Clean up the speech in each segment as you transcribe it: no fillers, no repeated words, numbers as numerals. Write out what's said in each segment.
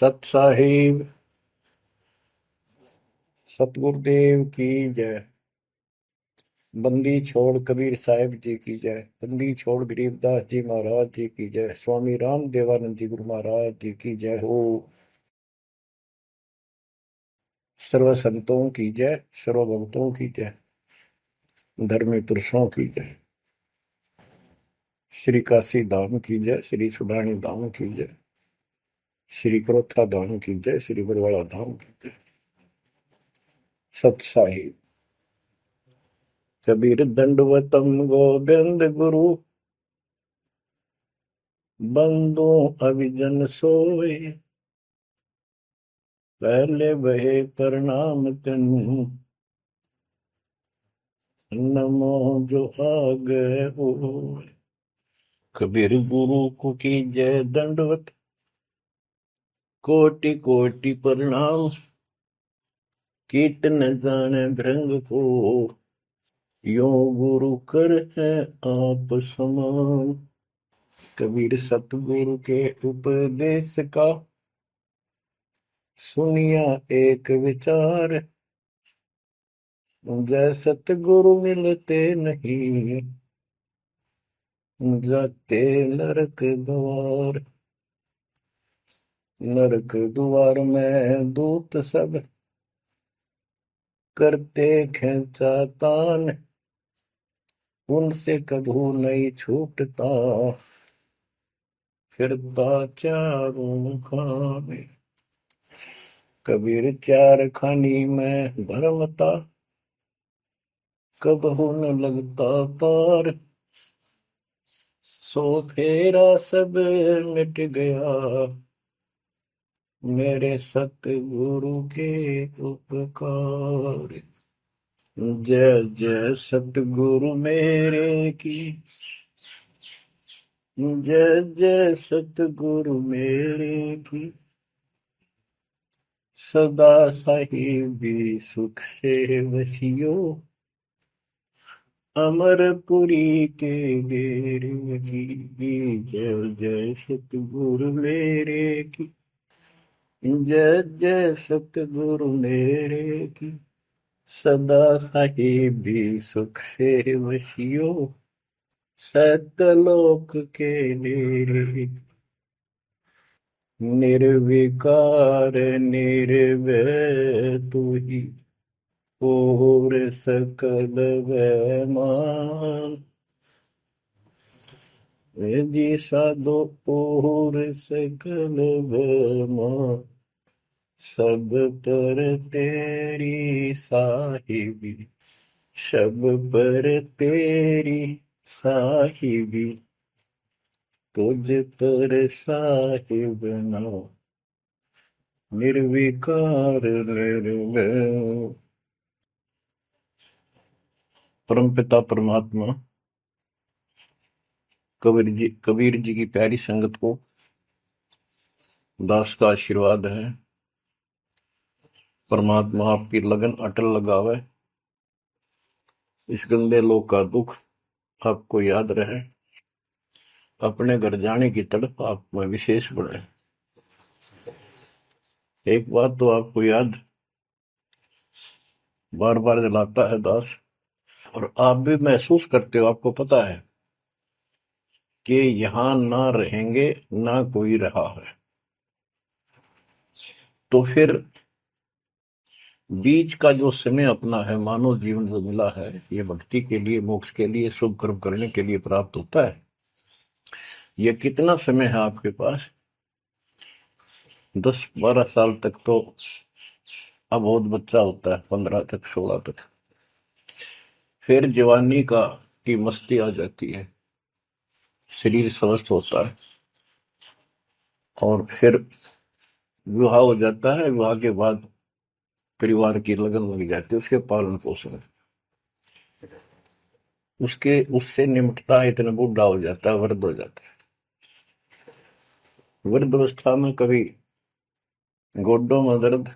सत साहिब सतगुरुदेव की जय। बंदी छोड़ कबीर साहिब जी की जय। बंदी छोड़ गरीबदास जी महाराज जी की जय। स्वामी राम देवानंद जी गुरु महाराज जी की जय हो। सर्व संतों की जय, सर्व भक्तों की जय, धर्मी पुरुषों की जय। श्री काशी धाम की जय, श्री सुडानी धाम की जय, श्री क्रोथा धाम की जय, श्री बरवाड़ा धाम की जय। सत साहिब कबीर दंडवतम गोविंद गुरु, बंदो अभिजन सोए, पहले बहे प्रणाम तिन, नमो जो आगे हो। कबीर गुरु को की जय दंडवत, कोटि कोटि प्रणाम, कीर्तन जाने भृंग को, यो गुरु कर है आप समान। कबीर सतगुरु के उपदेश का, सुनिया एक विचार, जय सतगुरु मिलते नहीं, जाते नरक द्वार। नरक द्वार में दूत सब, करते खेचा तान, उनसे कभू नहीं छूटता, फिरता चारों खाने। कबीर चार खानी में भरमता, कबहू न लगता पार, सो फेरा सब मिट गया, मेरे सतगुरु के उपकार। जय जय सतगुरु मेरे की, जय जय सतगुरु मेरे की, सदा साहिबी सुख से वसियो, अमरपुरी के डेरे की। जय जय सतगुरु मेरे की, जय जय सतगुरु मेरे की, सदा साहिबी सुख से वसियो, सतलोक के डेरे। निर्विकार निर्भय तू ही, और सकल वैमान। जी साधो और सकल वैमान, सब पर तेरी साहिबी, सब पर तेरी साहिबी, तुझ पर साहिब ना, निर्विकार निर्भय। परमपिता परमात्मा कबीर जी की प्यारी संगत को दास का आशीर्वाद है। परमात्मा आपकी लगन अटल लगावे, इस गंदे लोक का दुख आपको याद रहे, अपने घर जाने की तड़प आप में विशेष बढ़े। एक बात तो आपको याद बार बार दिलाता है दास, और आप भी महसूस करते हो, आपको पता है कि यहां ना रहेंगे ना कोई रहा है, तो फिर बीच का जो समय अपना है, मानव जीवन जो मिला है, ये भक्ति के लिए, मोक्ष के लिए, शुभ कर्म करने के लिए प्राप्त होता है। ये कितना समय है आपके पास? 10-12 साल तक तो अब बहुत बच्चा होता है, 15 तक, 16 तक, फिर जवानी का की मस्ती आ जाती है, शरीर स्वस्थ होता है, और फिर विवाह हो जाता है। विवाह के बाद परिवार की लगन लग जाती है, उसके पालन पोषण, उसके उससे निमटता है, इतना बूढ़ा हो जाता है, वृद्ध हो जाता है। वृद्ध अवस्था में कभी गोड्डों में दर्द,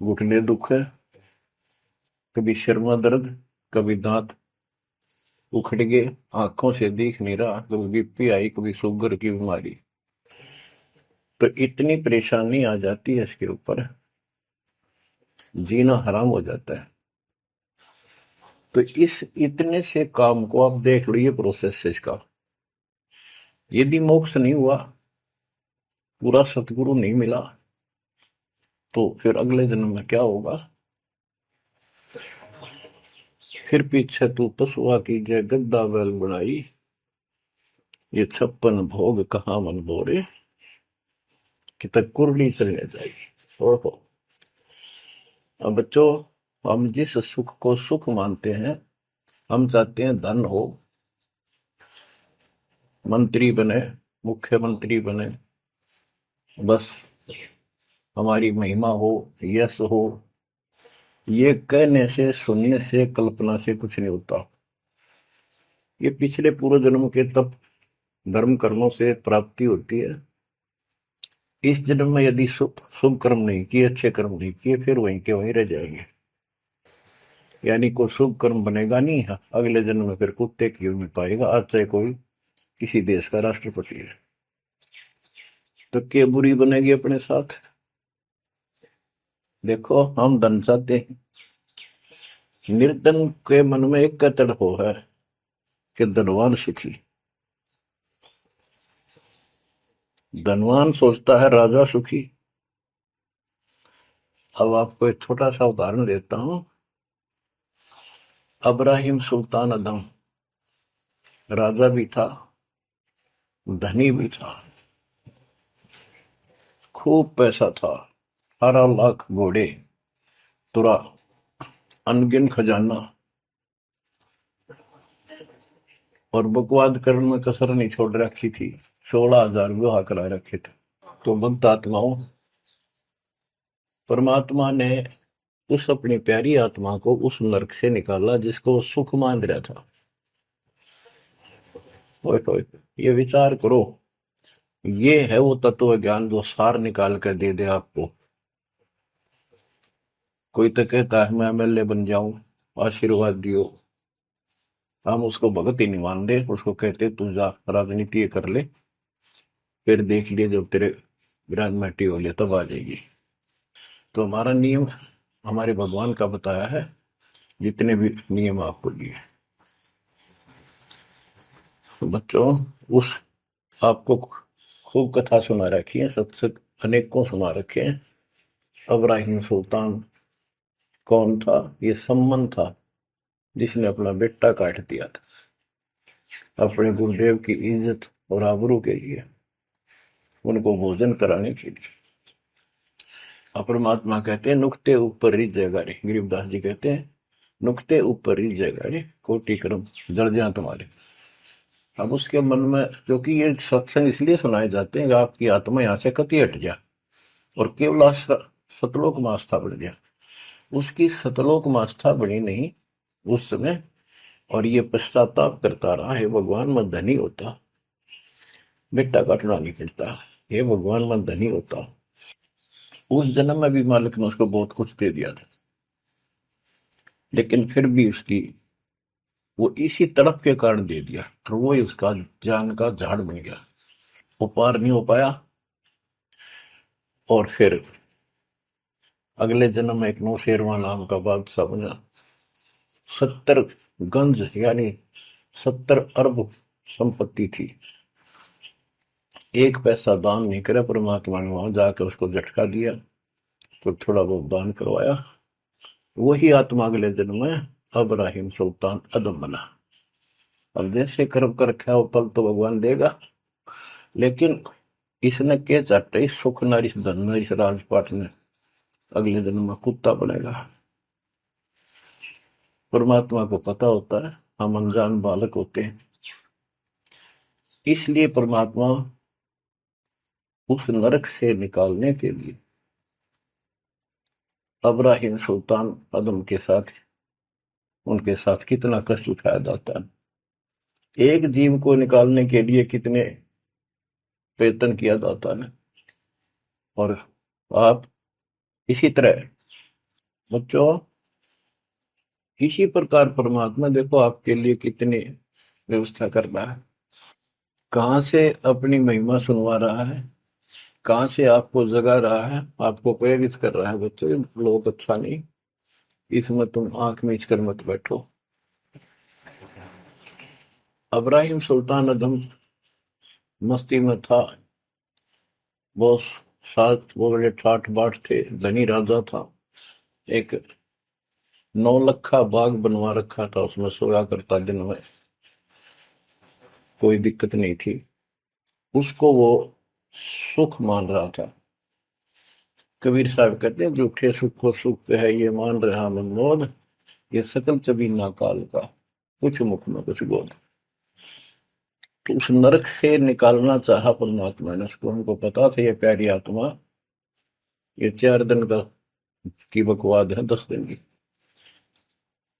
घुटने दुख है, कभी सिर में दर्द, कभी दांत उखड़ गए, आंखों से दिख नहीं रहा, कभी बीपी आई, कभी शुगर की बीमारी। तो इतनी परेशानी आ जाती है इसके ऊपर, जीना हराम हो जाता है। तो इस इतने से काम को आप देख लो, ये प्रोसेस है इसका। यदि मोक्ष नहीं हुआ, पूरा सतगुरु नहीं मिला, तो फिर अगले जन्म में क्या होगा? फिर पीछे तू पशुआ की जय गद्दा बैल बनाई, ये 56 भोग कहाँ मन बोरे, कि तक कुरली चलने जाएगी। ओहो। अब बच्चों, हम जिस सुख को सुख मानते हैं, हम चाहते हैं धन हो, मंत्री बने, मुख्यमंत्री बने, बस हमारी महिमा हो, यश हो। ये कहने से, सुनने से, कल्पना से कुछ नहीं होता। ये पिछले पूर्व जन्म के तप धर्म कर्मों से प्राप्ति होती है। इस जन्म में यदि शुभ कर्म नहीं किए, अच्छे कर्म नहीं किए, फिर वहीं के वहीं रह जाएंगे। यानी कोई शुभ कर्म बनेगा नहीं है, अगले जन्म में फिर कुत्ते की में पाएगा, आज चाहे कोई किसी देश का राष्ट्रपति है। तो क्या बुरी बनेगी अपने साथ? देखो, हम धन चाहते हैं, निर्धन के मन में एक कतड़ हो है कि धनवान सुखी। धनवान सोचता है राजा सुखी। अब आपको एक छोटा सा उदाहरण देता हूं। अब्राहिम सुल्तान अदम राजा भी था, धनी भी था, खूब पैसा था, 18 लाख घोड़े, तुरा, अनगिन खजाना, और बकवाद करने में कसर नहीं छोड़ रखी थी। 16,000 विवाह करा रखे थे। तो भक्त आत्माओं, परमात्मा ने उस अपनी प्यारी आत्मा को उस नरक से निकाला जिसको वो सुख मान रहा था। ओए, ये विचार करो, ये है वो तत्व ज्ञान जो सार निकाल कर दे दे आपको। कोई तो कहता है मैं एमएलए बन जाऊं, आशीर्वाद दियो। हम उसको भगत ही नहीं मान रहे, उसको कहते तू जा राजनीति कर ले, फिर देख लिए जब तेरे विराज माटी हो लिया तब आ जाएगी। तो हमारा नियम हमारे भगवान का बताया है, जितने भी नियम आपको दिए। तो बच्चों, उस आपको खूब कथा सुना रखी है, सत्संग अनेक को सुना रखे हैं। अब्राहिम सुल्तान कौन था? ये सम्मन था जिसने अपना बेटा काट दिया था अपने गुरुदेव की इज्जत और आबरू के लिए, उनको भोजन कराने के लिए। परमात्मा कहते हैं नुक्ते ऊपर रिझ जाएगा रे, गरीबदास जी कहते हैं नुक्ते ऊपर रिझ जाएगा रे, कोटि कर्म जड़ जाए तुम्हारे। अब उसके मन में, क्योंकि ये सत्संग इसलिए सुनाए जाते हैं कि आपकी आत्मा यहाँ से कति हट जाए और केवल सतलोक में आस्था बढ़ जाए। उसकी सतलोक में आस्था बढ़ी नहीं उस समय, और ये पश्चाताप करता रहा, हे भगवान मैं धनी होता, बेटा काटना नहीं पड़ता, हे भगवान मैं धनी होता। उस जन्म में भी मालिक ने उसको बहुत कुछ दे दिया था, लेकिन फिर भी उसकी वो इसी तड़प के कारण दे दिया, और वो ही उसका जान का झाड़ बन गया। वो पार नहीं हो पाया, और फिर अगले जन्म में एक नौशेरवा नाम का बादशाह बना। 70 गंज यानी 70 अरब संपत्ति थी। एक पैसा दान नहीं करे, परमात्मा ने वहां जाकर उसको झटका दिया तो थोड़ा बहुत दान करवाया। वही आत्मा अगले जन्म में अब्राहिम सुल्तान अदम बना। अब जैसे कर्म कर रखा है वो फल तो भगवान देगा, लेकिन इसने के चाटे सुख न इस धन न इस राजपाट ने, अगले जन्म में कुत्ता बनेगा। परमात्मा को पता होता है हम अनजान बालक होते हैं, इसलिए परमात्मा उस नरक से निकालने के लिए अब्राहिम सुल्तान अदम के साथ, उनके साथ कितना कष्ट उठाया जाता है। एक जीव को निकालने के लिए कितने प्रयत्न किया जाता है। और आप इसी तरह बच्चों, इसी प्रकार परमात्मा देखो आपके लिए कितनी व्यवस्था कर रहा है, कहां से अपनी महिमा सुनवा रहा है। कहाँ से आपको जगा रहा है, आपको प्रेरित कर रहा है, बच्चों ये लोग अच्छा नहीं, इसमें तुम आंख मीच कर मत बैठो। अब्राहिम सुल्तान अदम मस्ती में था, वो साथ वो बड़े ठाठ बाट थे, धनी राजा था। एक 9 लखा बाग बनवा रखा था, उसमें सोया करता दिन में, कोई दिक्कत नहीं थी उसको, वो सुख मान रहा था। कबीर साहब कहते हैं, झूठे सुख को सुख है ये मान रहा मनमोद, ये सकल चबीना काल का, कुछ मुख में कुछ बोध। तो उस नरक से निकालना चाहा परमात्मा ने उसको, हमको पता था ये प्यारी आत्मा, ये 4 दिन का की बकवाद है, 10 दिन की,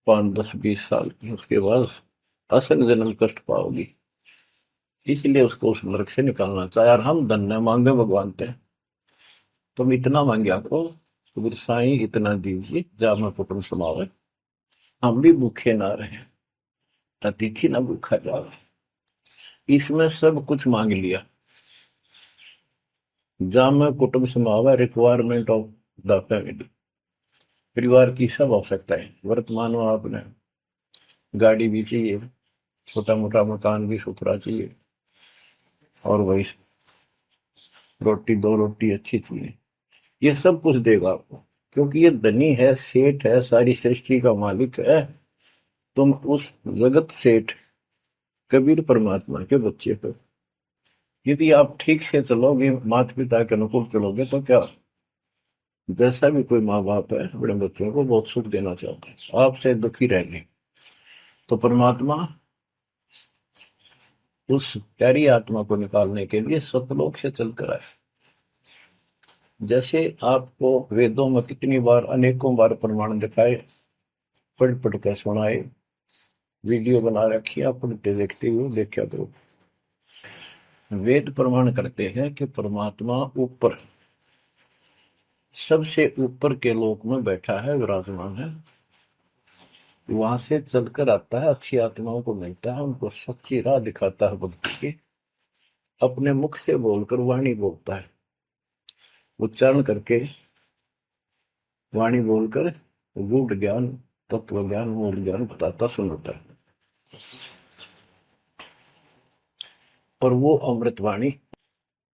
5, 10, 20 साल की, उसके बाद असल जन्म कष्ट पाओगी, इसलिए उसको उस नरक से निकालना चाहे। और हम धन्य मांगे भगवान थे, तुम इतना मांगे आपको, तो साईं इतना दीजिए जामा कुटुंब समावे, हम भी भूखे ना रहे, अतिथि ना भूखा जावे। इसमें सब कुछ मांग लिया। जामा कुटुंब समावे, रिक्वायरमेंट ऑफ द फैमिली, परिवार की सब आवश्यकताएं। वर्तमान में आपने गाड़ी भी चाहिए, छोटा मोटा मकान भी सुथरा चाहिए, और वही रोटी, 2 रोटी अच्छी चाहिए, ये सब कुछ देगा आपको, क्योंकि ये धनी है, सेठ है, सारी सृष्टि का मालिक है। तुम उस जगत सेठ कबीर परमात्मा के बच्चे हो। यदि आप ठीक से चलोगे, माता पिता के अनुकूल चलोगे, तो क्या, जैसा भी कोई माँ बाप है अपने बच्चों को बहुत सुख देना चाहते हैं, आपसे दुखी रहेंगे, तो परमात्मा उस प्यारी आत्मा को निकालने के लिए सतलोक से चलकर आए। जैसे आपको वेदों में कितनी बार, अनेकों बार प्रमाण दिखाए, पढ़ पढ़ कर सुनाए, वीडियो बना रखी, आप पढ़ते देखते हुए देखा करो। वेद प्रमाण करते हैं कि परमात्मा ऊपर, सबसे ऊपर के लोक में बैठा है, विराजमान है, वहां से चलकर आता है, अच्छी आत्माओं को मिलता है, उनको सच्ची राह दिखाता है भक्ति की, अपने मुख से बोलकर वाणी बोलता है, उच्चारण करके वाणी बोलकर गूढ़ ज्ञान, तत्व ज्ञान, मूल ज्ञान बताता सुनाता है। और वो अमृतवाणी,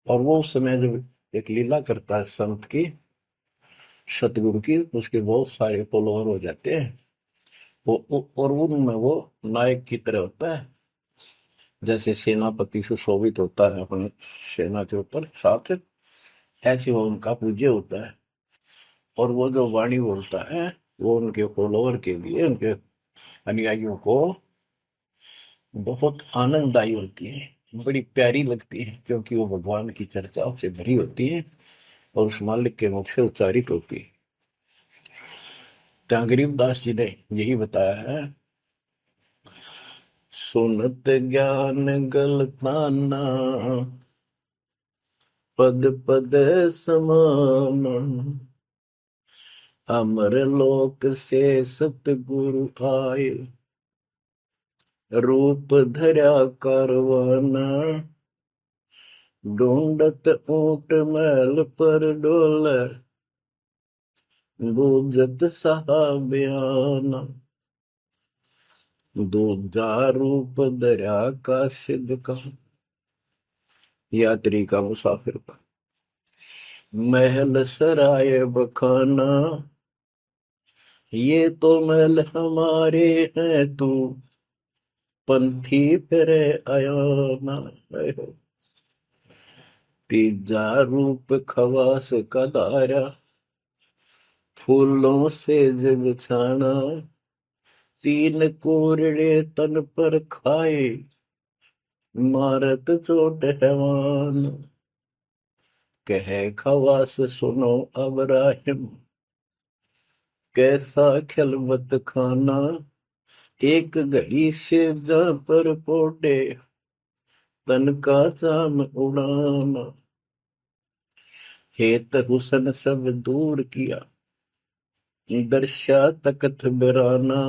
और वो उस समय जब एक लीला करता है संत की, सतगुरु की, उसके बहुत सारे फॉलोअर हो जाते हैं, और उनमें वो नायक की तरह होता है, जैसे सेनापति सुशोभित होता है अपने सेना के ऊपर साथ, ऐसे वो उनका पूज्य होता है। और वो जो वाणी बोलता है, वो उनके फॉलोअर के लिए, उनके अनुयायियों को बहुत आनंददायी होती है, बड़ी प्यारी लगती है, क्योंकि वो भगवान की चर्चाओं से भरी होती है और उस मालिक के मुख से उच्चारित होती है। ત્યાં गरीबदास जी ने यही बताया है, सुनत ज्ञान गलताना, पद पद समान, अमर लोक से सतगुरु आए, रूप धर्या कारवाना, ढूंढत ऊंट मैल पर डोले, बूझत साहबियाना, दूजा रूप दरिया का सिद्ध का, यात्री का, मुसाफिर का, महल सराय बखाना, ये तो महल हमारे हैं, तू पंथी फिरे अयाना। तीजा रूप खवास का दायरा, फूलों से जग छाना, 3 कोरड़े तन पर खाए, मारत चोट हैवान, कहे खवास सुनो अब राहिम, कैसा खिलवत खाना, एक घड़ी से जा पर पोटे, तन का चाम उड़ाना, हेत हुसन सब दूर किया, दर्शा तकत बिराना,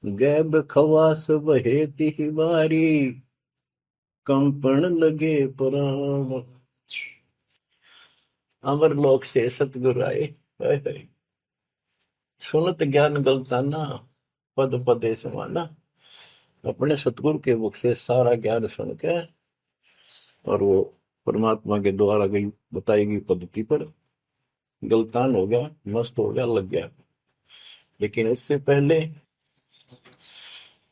गैब खवास बहे तिहवारी, कंपन लगे पुराण। अमर लोक से सतगुरु आए, हाय हाय। सुनत ज्ञान गलताना, पद पदे समाना। अपने सतगुरु के मुख से सारा ज्ञान सुन के और वो परमात्मा के द्वारा गई बताई गई पद्धति पर गलतान हो गया, मस्त हो गया, लग गया। लेकिन उससे पहले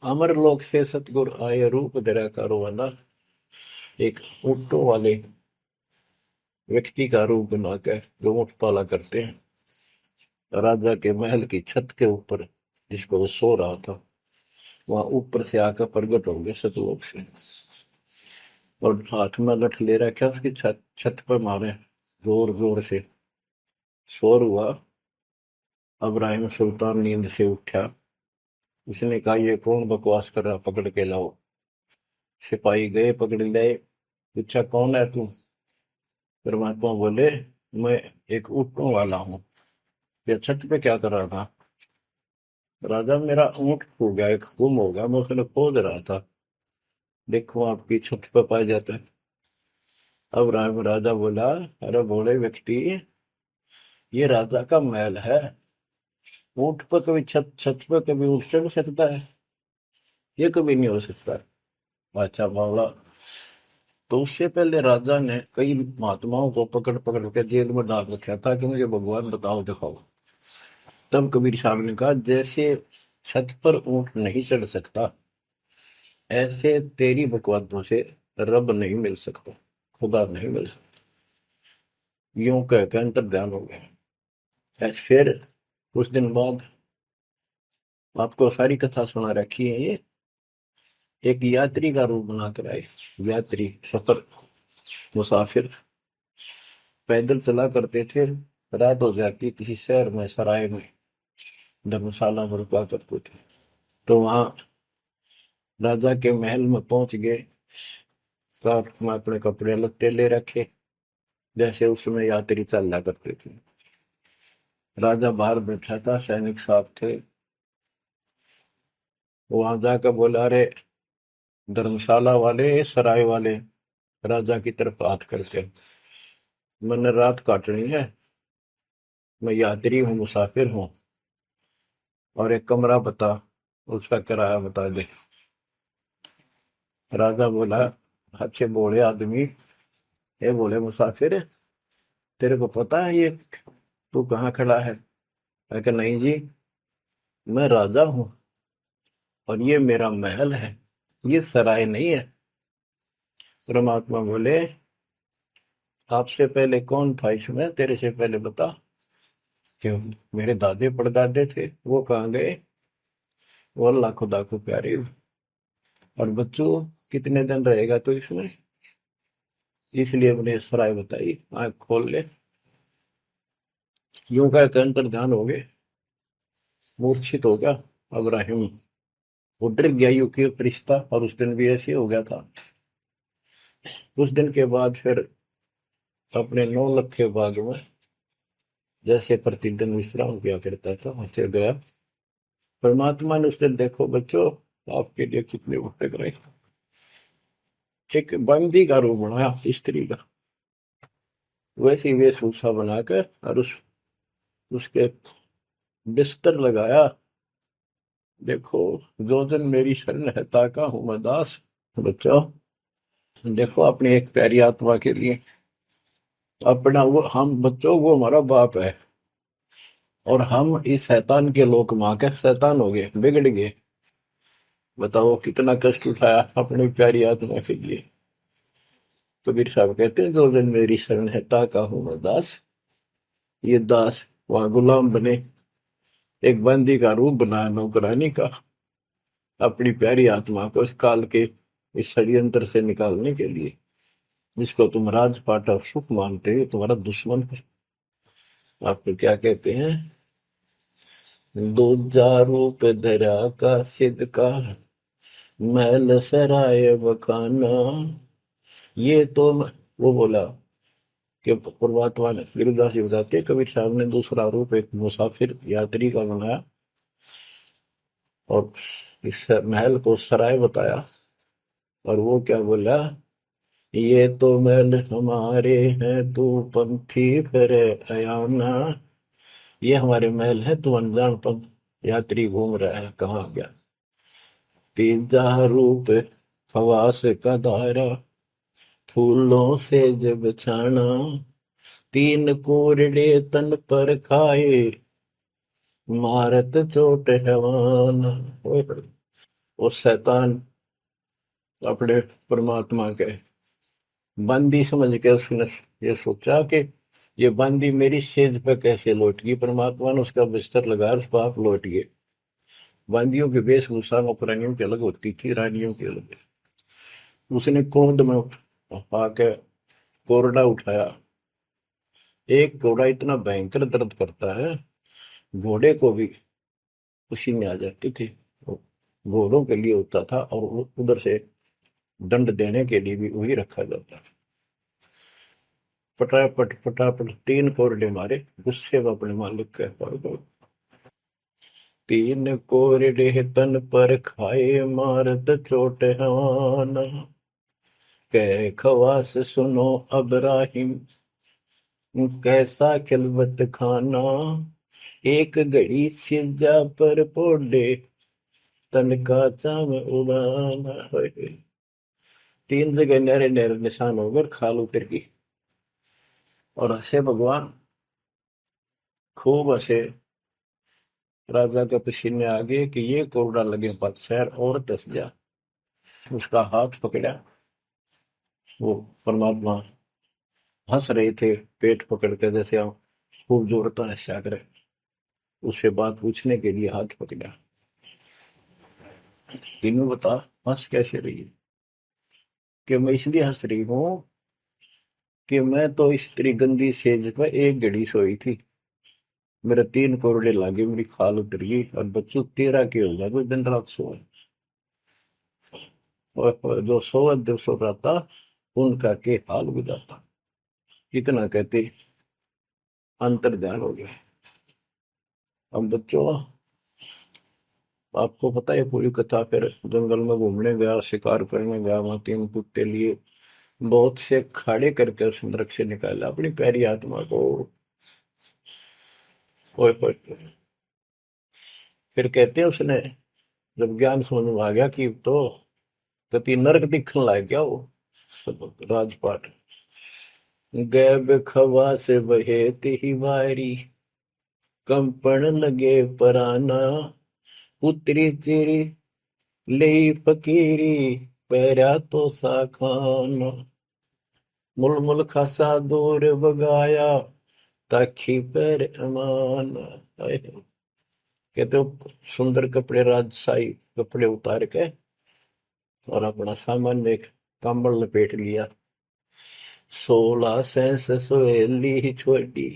अमर लोक से सतगुरु आए, रूप धरा कारोबाना। एक ऊँटों वाले व्यक्ति का रूप बनाकर जो ऊँट पाला करते हैं, राजा के महल की छत के ऊपर जिस पर वो सो रहा था, वहां ऊपर से आकर प्रकट हो गए सतलोक से, और हाथ में लठ ले रखा, उसकी छत छत पर मारे जोर जोर से। शोर हुआ। अब्राहिम सुल्तान नींद से उठा। उसने कहा, ये कौन बकवास कर रहा, पकड़ के लाओ। सिपाही गए, पकड़ लाए। पूछा, कौन है तू? परमात्मा बोले, मैं एक ऊँटों वाला हूँ। ये छत पे क्या कर रहा था? राजा, मेरा ऊँट खो गया, एक गुम हो गया, मैं उसने खोज रहा था, देखो आपकी छत पे पाया जाता है। अब राजा बोला, अरे भोले व्यक्ति, ये राजा का महल है, ऊँट पर कभी छत पर कभी ऊँट चढ़ सकता है? ये कभी नहीं हो सकता। अच्छा बावला। तो उससे पहले राजा ने कई महात्माओं को पकड़ पकड़ के जेल में डाल रखा था कि मुझे भगवान बताओ, दिखाओ। तब कबीर साहब ने कहा, जैसे छत पर ऊँट नहीं चढ़ सकता, ऐसे तेरी बकवादों से रब नहीं मिल सकता, खुदा नहीं मिल सकता। यूं कहकर अंतर ध्यान हो गया। ऐसे फिर कुछ दिन बाद आपको सारी कथा सुना रखी है। ये एक यात्री का रूप बनाकर आए। यात्री, सफर, मुसाफिर पैदल चला करते थे। रात हो जाती, किसी शहर में, सराय में, धर्मशाला में रुका करते थे। तो वहां राजा के महल में पहुंच गए। साथ में अपने कपड़े लत्ते ले रखे, जैसे उसमें यात्री चला करते थे। राजा बाहर बैठा था, सैनिक साहब थे। वहां जाकर बोला, अरे धर्मशाला वाले, सराय वाले, राजा की तरफ हाथ करके, मैंने रात काटनी है, मैं यात्री हूँ, मुसाफिर हूँ, और एक कमरा बता, उसका किराया बता दे। राजा बोला, अच्छे बोले आदमी, ये बोले मुसाफिर, तेरे को पता है ये तू कहाँ खड़ा है? मैं कहा, नहीं जी, मैं राजा हूँ और ये मेरा महल है, ये सराय नहीं है। परमात्मा बोले, आपसे पहले कौन था इसमें, तेरे से पहले बता। क्यों? मेरे दादे परदादे थे, वो कहाँ गए? वो अल्लाह खुदा को प्यारे। और बच्चों, कितने दिन रहेगा तो इसमें? इसलिए मैंने सराय बताई, आंख खोल ले। यूं का अंतर ध्यान हो गए, मूर्छित हो गया अब्राहिम। वो डर गया, यू की रिश्ता, और उस दिन भी ऐसे हो गया था। उस दिन के बाद फिर अपने 9 लखे बाग में जैसे प्रतिदिन विश्राम किया करता था, वैसे गया। परमात्मा ने उस दिन, देखो बच्चों, आपके लिए कितने भटक रहे, एक बंदी का रूप बनाया, स्त्री का, वैसी वेशभूषा बनाकर, और उसके बिस्तर लगाया। देखो, जो दिन मेरी शरण है, ताका हूं मैं दास। बच्चों, देखो अपनी एक प्यारी आत्मा के लिए अपना, वो हम बच्चों, वो हमारा बाप है, और हम इस शैतान के लोक मां के शैतान हो गए, बिगड़ गए। बताओ कितना कष्ट उठाया अपनी प्यारी आत्मा के लिए। कबीर साहब कहते हैं, जो दिन मेरी शरण है, ताका हूं मैं दास। ये दास वहां गुलाम बने, एक बंदी का रूप बनाया नौकरानी का, अपनी प्यारी आत्मा को इस काल के इस षड्यंत्र से निकालने के लिए। जिसको तुम राजपाट और सुख मानते हो, तुम्हारा दुश्मन है। आपको क्या कहते हैं? दूजा रूप धरा का सिद्ध का, महल सराय बखाना। ये तो वो बोला कि परमात्मा ने, गिरिदास जी बताते, कबीर साहब ने दूसरा रूप एक मुसाफिर यात्री का बनाया, और इस महल को सराय बताया। और वो क्या बोला ये तो महल हमारे हैं, तू पंथी फिर अयाना। ये हमारे महल है, तू अनजान पंथ यात्री घूम रहा है, कहाँ गया। तीजा रूप खवास का दायरा, फूलों से जब छाना। तीन कोरडे तन पर खाए, मारत चोट हैवान। वो शैतान अपने परमात्मा के बंदी समझ के उसने ये सोचा कि ये बंदी मेरी सेज पे कैसे लौट गई। परमात्मा ने उसका बिस्तर लगा, उस पाप लौट गए। बंदियों की वेशभूषा नौकरानियों की अलग होती थी, रानियों की अलग। उसने क्रोध में आके कोरडा उठाया। एक घोड़ा इतना भयंकर दर्द करता है, घोड़े को भी उसी में आ जाती थी। वो घोड़ों के लिए होता था, और उधर से दंड देने के लिए भी वही रखा जाता था। फटाफट फटाफट तीन कोरडे मारे, गुस्से में अपने मालिक के पड़ गए। तीन कोरडे तन पर खाए, मारत चोट हवाना। कह खवास सुनो अबराहिम, कैसा खिलवत खाना। एक घड़ी सिजा पर पोडे, तन का चाम उड़ाना। तीन जगह नहरे नहरे निशान होकर खाल उतर गई। और हंसे भगवान, खूब हंसे। राजा के पसीने आ गए कि ये कोरडा लगे पत्थर और दस जा। उसका हाथ पकड़ा। वो परमात्मा हंस रहे थे, पेट पकड़ के, जैसे हम खूब जोरता हंसा करे। उससे बात पूछने के लिए हाथ पकड़ा। तीनों बता, हंस कैसे रही है। कि मैं इसलिए हंस रही हूं कि मैं तो इस तेरी गंदी सेज पर एक घड़ी सोई थी, मेरे तीन कोरडे लागे, मेरी खाल उतर गई, और बच्चों तेरा के हो गया कोई दिन रात सोए। और जो सोवत जो सो रहा था, उनका के हाल बुझाता। इतना कहते अंतर ध्यान हो गया। अब बच्चों, आपको पता है पूरी कथा। फिर जंगल में घूमने गया, शिकार करने गया, वहां तीन कुत्ते लिए, बहुत से खाड़े करके उस नरक से निकाला अपनी प्यारी आत्मा को। ओए ओए। फिर कहते हैं उसने, जब ज्ञान समझ में आ गया कि तो कति नरक दिखने लग गया वो। राजपाट गैब खवा से बहे ही वारी, कंपन लगे पराना। उतरी तेरी ले फकीरी, पैरा तो सा खाना। मुल मुल खासा दूर बगाया, ताकि पैर अमान। कहते हो सुंदर कपड़े, राजशाही कपड़े उतार के, और अपना सामान एक कंबल लपेट लिया। 16 सहेली छोटी,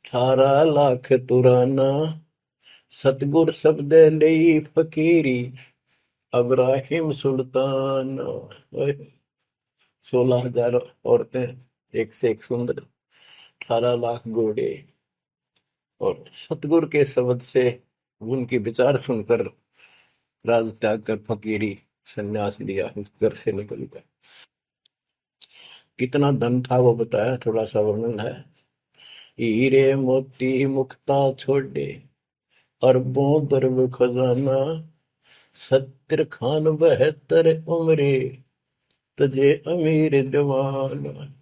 18 लाख तुराना। सतगुर शब्द ले फकीरी, अब्राहिम सुल्तान। 16,000 औरतें, एक से एक सुंदर, 18 लाख घोड़े, और सतगुरु के शब्द से उनके विचार सुनकर राज त्याग कर फकीरी संन्यास लिया, उस घर से निकल गया। कितना धन था वो बताया, थोड़ा सा वर्णन है। हीरे मोती मुक्ता छोड़े, अरबों दरब खजाना। 70 खान 72 उम्रे, तजे अमीर जवान।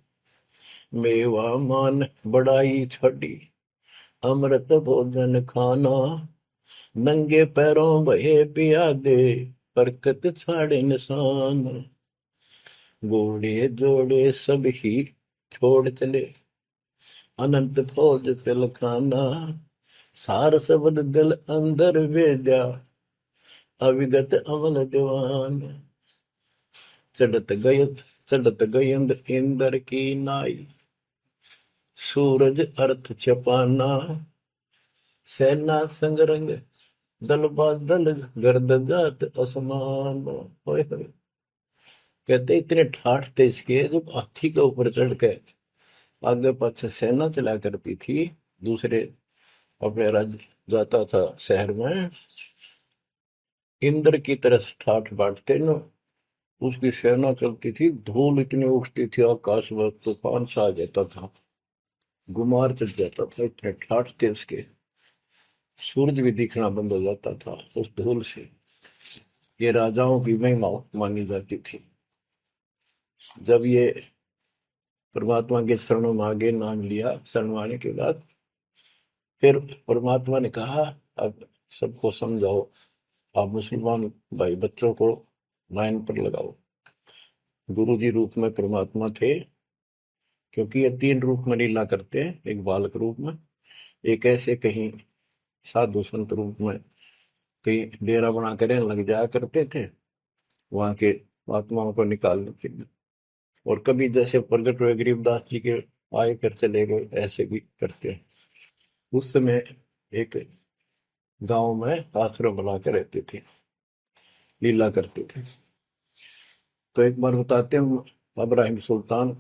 मेवा मान बड़ाई छड़ी, अमृत भोजन खाना। नंगे पैरों बहे पियादे, बरकत छाड़े निशान। घोड़े जोड़े सब ही छोड़ चले, अनंत फौज तिलखाना। सार शब्द दिल अंदर वेद्या, अविगत अमल दीवान। चढ़त गय चढ़त गयंद इंद्र की नाई, सूरज अर्थ छपाना। सेना संगरंग दल बादल, गर्द जात असमान। होए होए। कहते इतने ठाठ थे इसके, जब हाथी के ऊपर चढ़ के आगे पाछे सेना चला करती थी, दूसरे अपने राज्य जाता था शहर में, इंद्र की तरह ठाठ बांटते न। उसकी सेना चलती थी, धूल इतनी उठती थी आकाश में, तूफान सा आ जाता था, गुमार चढ़ जाता था, इतने ठाठ थे उसके, सूरज भी दिखना बंद हो जाता था उस धूल से। ये राजाओं की महिमा मानी जाती थी। जब ये परमात्मा के शरणों में आगे नाम लिया, शरण आने के बाद फिर परमात्मा ने कहा, अब सबको समझाओ, आप मुसलमान भाई बच्चों को लाइन पर लगाओ। गुरु जी रूप में परमात्मा थे, क्योंकि ये तीन रूप में लीला करते हैं, एक बालक रूप में, एक ऐसे कहीं साधु संत रूप में कहीं डेरा बना कर लग जाया करते थे वहां के आत्माओं को निकालने के लिए, और कभी जैसे प्रगट हुए गरीबदास जी के आए कर चले गए, ऐसे भी करते हैं। उस समय एक गांव में आश्रम बना के रहते थे, लीला करते थे। तो एक बार बताते हैं, इब्राहिम सुल्तान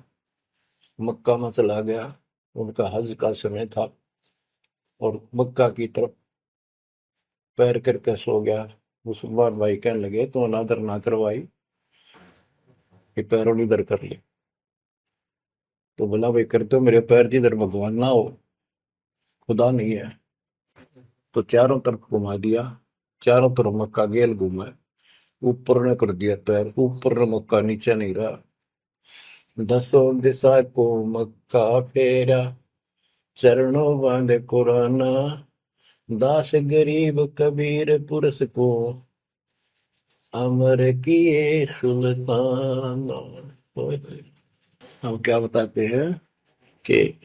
मक्का में चला गया, उनका हज का समय था, और मक्का की तरफ पैर करके सो गया। मुसलमान भाई कहने लगे तो अनादर ना करवाई, कि पैरों इधर कर ले। तो बोला, भाई करते हो मेरे पैर जिधर भगवान ना हो, खुदा नहीं है। तो चारों तरफ घुमा दिया, चारों तरफ मक्का गेल घूमा, ऊपर ने कर दिया पैर, ऊपर ने मक्का, नीचे नहीं रहा। दसों दिशा को मक्का फेरा, चरणों बांधे कुराना, दास गरीब कबीर पुरस को, अमर किए सुल्तान। हम क्या बताते हैं कि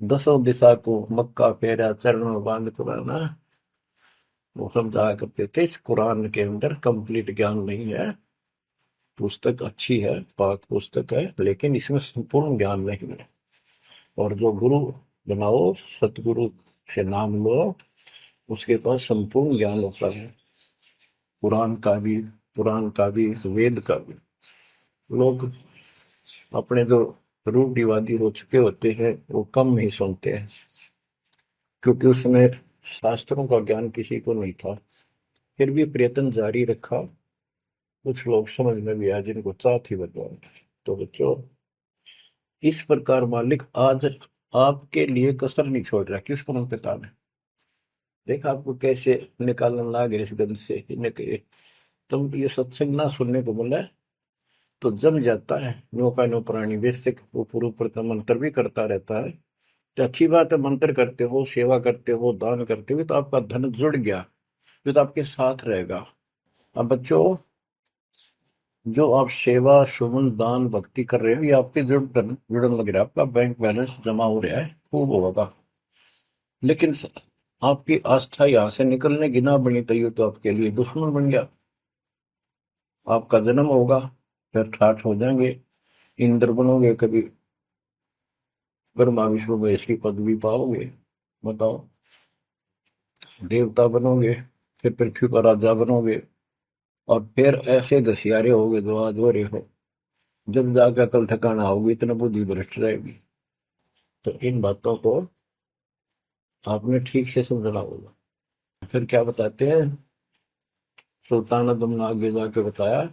दसों दिशा को मक्का फेरा, चरणों बांध कुराना, वो समझाया करते थे। इस कुरान के अंदर कंप्लीट ज्ञान नहीं है, पुस्तक अच्छी है, पाक पुस्तक है, लेकिन इसमें संपूर्ण ज्ञान नहीं है। और जो गुरु बनाओ, सतगुरु से नाम लो, उसके पास संपूर्ण ज्ञान होता है, पुराण का भी, वेद का भी। लोग अपने जो रूढ़िवादी हो चुके होते हैं, वो कम ही सुनते हैं, क्योंकि उसमें शास्त्रों का ज्ञान किसी को नहीं था। फिर भी प्रयत्न जारी रखा, कुछ लोग समझ में भी आया जिनको चाह थी भगवान। तो बच्चों, इस प्रकार मालिक आज आपके लिए कसर नहीं छोड़ रहा। किस परम पिता ने देखा आपको कैसे निकालने लगे इस गंध से, निकले। तुम ये सत्संग ना सुनने को बोला है, तो जम जाता है नौका नो प्राणी बेसिक ऊपर ऊपर का मंत्र भी करता रहता है। तो अच्छी बात है, मंत्र करते हो, सेवा करते हो, दान करते हो, तो आपका धन जुड़ गया, तो आपके साथ रहेगा। अब बच्चों, जो आप सेवा सुमन दान भक्ति कर रहे हो, ये आपके जुड़न लग रहा है, आपका बैंक बैलेंस जमा हो रहा है, खूब होगा। लेकिन आपकी आस्था यहाँ से निकलने की ना बनी तैयो, तो आपके लिए दुश्मन बन गया। आपका जन्म होगा, फिर ठाठ हो जाएंगे, इंद्र बनोगे, कभी ब्रह्मा विष्णु महेश की पदवी पाओगे, बताओ, देवता बनोगे, फिर पृथ्वी पर राजा बनोगे, और फिर ऐसे घसियारे होगे जो आज हो रहे हो। जब जाकर कल ठिकाना होगी, इतना बुद्धि भ्रष्ट रहेगी। तो इन बातों को आपने ठीक से समझना होगा। फिर क्या बताते हैं, सुल्तान आदम ने आगे जाके बताया,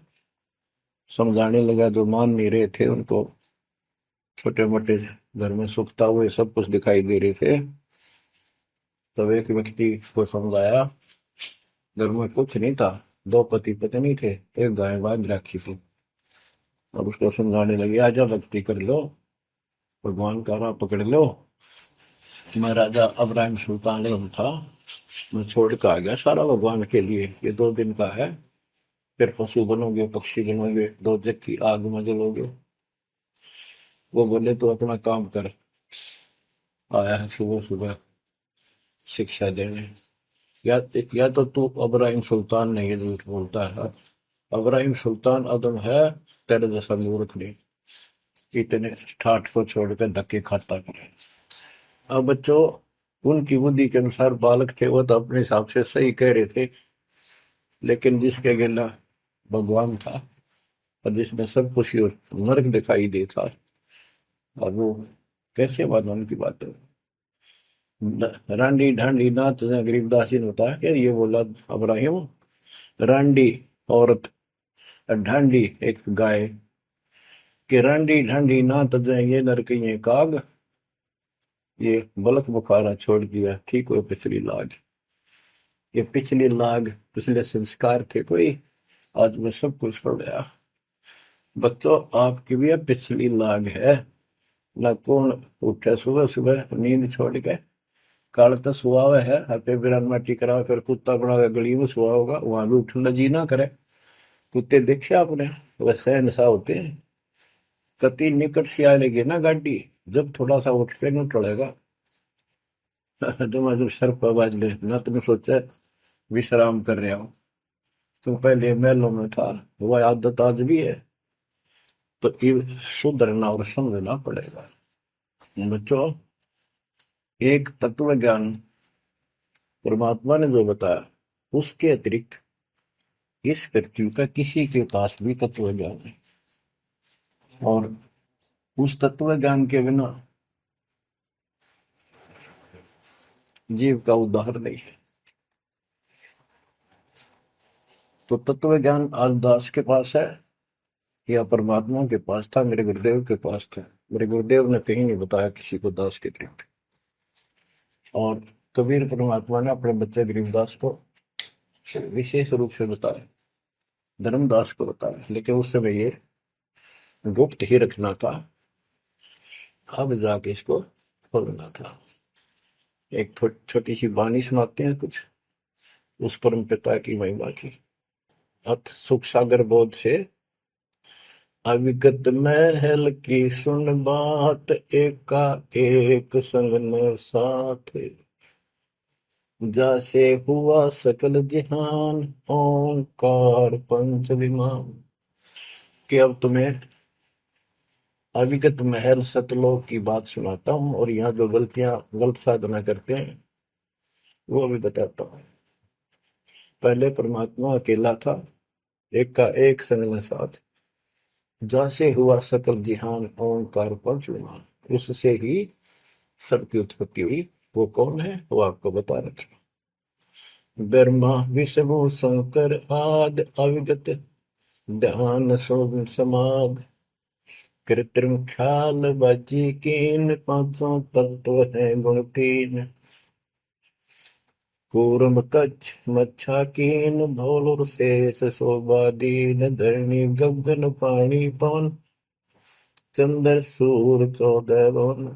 समझाने लगा, जो मान नहीं रहे थे उनको, छोटे मोटे घर में सुखता हुए सब कुछ दिखाई दे रहे थे। तब एक व्यक्ति को समझाया, घर में कुछ नहीं था, दो पति पत्नी थे, एक गाय बांध रखी थी। अब उसको समझाने लगे, आजा भक्ति कर लो, भगवान का राह पकड़ लो। मैं राजा इब्राहिम सुल्तान आजम था, मैं छोड़ कर आ गया सारा भगवान के लिए, ये 2 दिन का है, फिर पशु बनोगे, पक्षी बनोगे, दो जग की आग में जलोगे। वो बोले, तो अपना काम कर, आया है सुबह सुबह शिक्षा देने। या तो तू इब्राहिम सुल्तान नहीं है, झूठ बोलता है। इब्राहिम सुल्तान आदम है, तेरे जैसा मूर्ख नहीं, इतने ठाठ को छोड़कर धक्के खाता करे। अब बच्चों, उनकी बुद्धि के अनुसार बालक थे, वो तो अपने हिसाब से सही कह रहे थे, लेकिन जिसके गिला भगवान था, और जिसमें सब कुछ नर्क दिखाई देता, और वो कैसे माना उनकी बात है। रांडी ढांडी नाच, गरीबदास जी ने बताया कि ये बोला इब्राहिम, रांडी औरत ढांडी एक गाय कि रांडी ढांडी ना तजे ये नरकइये काग, ये बलक बुखारा छोड़ दिया ठीक हो पिछली लाग। ये पिछली लाग पिछले संस्कार थे कोई, आज मैं सब कुछ छोड़ गया। बच्चों आपकी भी अब पिछली लाग है ना। कौन उठे सुबह सुबह नींद छोड़ के, काल तो सुहावे है हते बिरान माटी करा फिर कुत्ता बना के गली में सुहा होगा, वहां भी उठने जी ना करे। कुत्ते देखे आपने वैसे नशा होते हैं, कति निकट से आ लेगी ना गाड़ी, जब थोड़ा सा उठ के न टलेगा जब सर पर बाज ले ना, तुमने सोचा विश्राम कर रहे हो, तुम पहले महलों में था, वह आदत आज भी है, तो ये सुधरना और समझना पड़ेगा। बच्चों एक तत्व ज्ञान परमात्मा ने जो बताया, उसके अतिरिक्त इस पृथ्वी का किसी के पास भी तत्व ज्ञान नहीं, और उस तत्व ज्ञान के बिना जीव का उद्धार नहीं है। तो तत्व ज्ञान आज दास के पास है या परमात्मा के पास था, मेरे गुरुदेव के पास था। मेरे गुरुदेव ने कहीं नहीं बताया किसी को दास के अतिरिक्त। और कबीर परमात्मा ने अपने बच्चे गरीबदास को विशेष रूप से बताया, धर्मदास को बताया, लेकिन उस समय ये गुप्त ही रखना था, अब जाके इसको खोलना था। एक छोटी सी वाणी सुनाते हैं कुछ उस परम पिता की महिमा की। अथ सुख सागर बोध से अविगत महल की सुन बात, एका एक संग न साथ, जैसे हुआ सकल जहान, ओंकार पंच विमान। कि अब तुम्हें अविगत महल सतलोक की बात सुनाता हूं, और यहाँ जो गलत साधना करते हैं वो भी बताता हूं। पहले परमात्मा अकेला था, एक का एक संग में साथ, जैसे हुआ सकल जिहान, ओंकार पंच विमान, उससे ही सबकी उत्पत्ति हुई। वो कौन है वो आपको बता रखा। ब्रह्मा विष्णु शंकर आद, अविगत ध्यान सोम समाध, कृत्रिम ख्याल बाजी कीन, पांचों तत्व है गुण तीन, कूर्म कच्छ मच्छा कीन, धौल और शेष शोभा दीन, धरणी गगन पानी पवन, चंद्र सूर 14 भवन,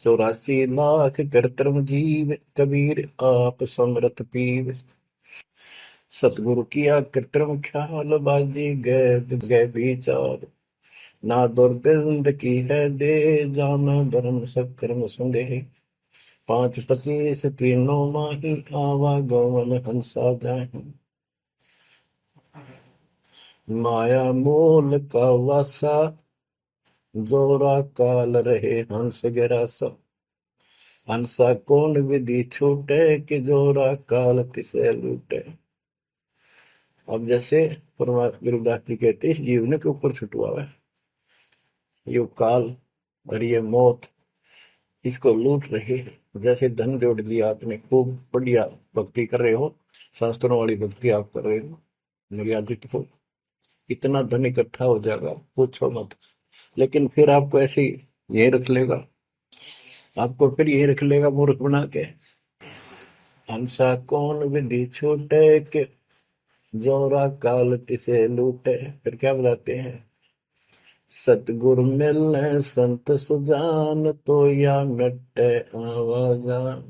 84 लाख कृत्रिम जीव, कबीर आप समरथ पीव, सतगुरु किया कृत्रिम ख्याल, बाजी गए विचार, ना दुर्गंध की है दे, जाना धर्म सक्रम संदेह, 5 25 तीनों माही, आवा गवन हंसा जाहि, माया मूल का वासा, जोरा काल रहे हंस गिरासा, हंसा कौन विधि छूटे, कि जोरा काल तिसे लूटे। अब जैसे परमात्मा गुरुदास जी कहते हैं, इस जीवन के ऊपर छुटवा है ये काल और ये मौत, इसको लूट रहे हैं। जैसे धन जोड़ लिया आपने, खूब बढ़िया भक्ति कर रहे हो, शास्त्रों वाली भक्ति आप कर रहे हो, मर्यादित हो, इतना धन इकट्ठा हो जाएगा पूछो मत। लेकिन फिर आपको ऐसे यही रख लेगा, आपको फिर यही रख लेगा मूर्ख बना के। हंसा कौन विधि छूटे, के जोरा काल तिसे लूटे। फिर क्या बताते हैं, सतगुरु मिलने संत सुजान, तो या मिटे आवाजान।